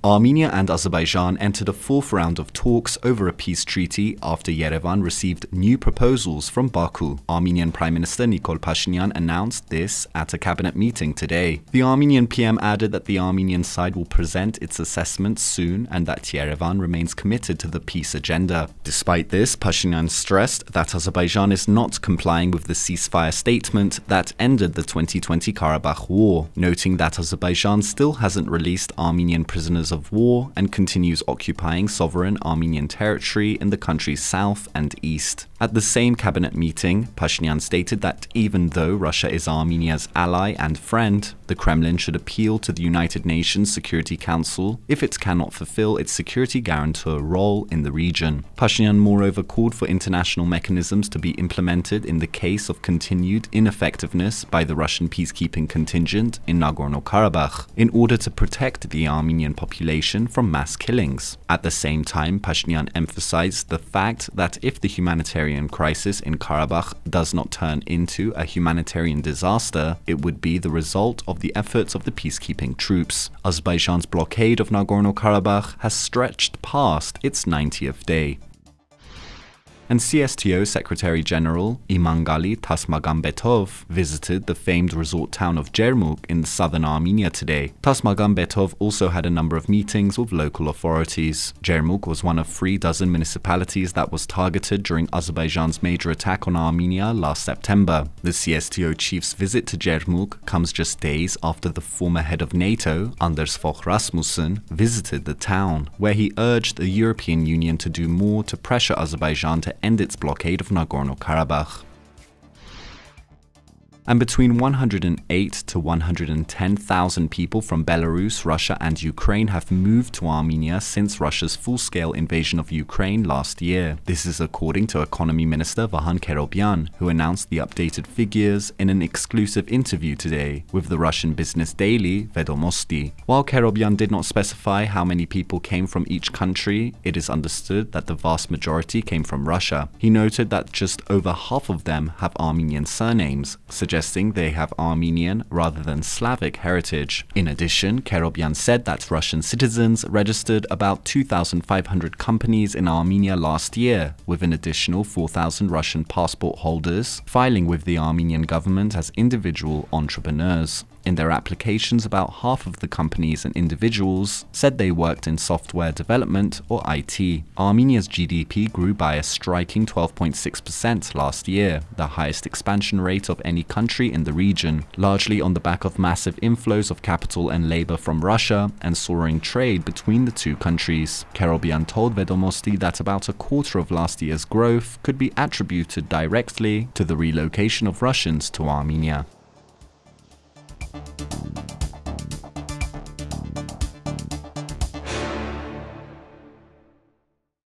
Armenia and Azerbaijan entered a fourth round of talks over a peace treaty after Yerevan received new proposals from Baku. Armenian Prime Minister Nikol Pashinyan announced this at a cabinet meeting today. The Armenian PM added that the Armenian side will present its assessment soon and that Yerevan remains committed to the peace agenda. Despite this, Pashinyan stressed that Azerbaijan is not complying with the ceasefire statement that ended the 2020 Karabakh war, noting that Azerbaijan still hasn't released Armenian prisoners of war and continues occupying sovereign Armenian territory in the country's south and east. At the same cabinet meeting, Pashinyan stated that even though Russia is Armenia's ally and friend, the Kremlin should appeal to the United Nations Security Council if it cannot fulfill its security guarantor role in the region. Pashinyan moreover called for international mechanisms to be implemented in the case of continued ineffectiveness by the Russian peacekeeping contingent in Nagorno-Karabakh in order to protect the Armenian population from mass killings. At the same time, Pashinyan emphasized the fact that if the humanitarian crisis in Karabakh does not turn into a humanitarian disaster, it would be the result of the efforts of the peacekeeping troops. Azerbaijan's blockade of Nagorno-Karabakh has stretched past its 90th day. And CSTO Secretary-General Imangali Tasmagambetov visited the famed resort town of Jermuk in southern Armenia today. Tasmagambetov also had a number of meetings with local authorities. Jermuk was one of 36 municipalities that was targeted during Azerbaijan's major attack on Armenia last September. The CSTO chief's visit to Jermuk comes just days after the former head of NATO, Anders Fogh Rasmussen, visited the town, where he urged the European Union to do more to pressure Azerbaijan to end its blockade of Nagorno-Karabakh. And between 108 to 110,000 people from Belarus, Russia and Ukraine have moved to Armenia since Russia's full-scale invasion of Ukraine last year. This is according to Economy Minister Vahan Kerobyan, who announced the updated figures in an exclusive interview today with the Russian business daily Vedomosti. While Kerobyan did not specify how many people came from each country, it is understood that the vast majority came from Russia. He noted that just over half of them have Armenian surnames, suggesting they have Armenian rather than Slavic heritage. In addition, Kerobyan said that Russian citizens registered about 2,500 companies in Armenia last year, with an additional 4,000 Russian passport holders filing with the Armenian government as individual entrepreneurs. In their applications, about half of the companies and individuals said they worked in software development or IT. Armenia's GDP grew by a striking 12.6% last year, the highest expansion rate of any country in the region, largely on the back of massive inflows of capital and labor from Russia and soaring trade between the two countries. Kerobyan told Vedomosti that about a quarter of last year's growth could be attributed directly to the relocation of Russians to Armenia.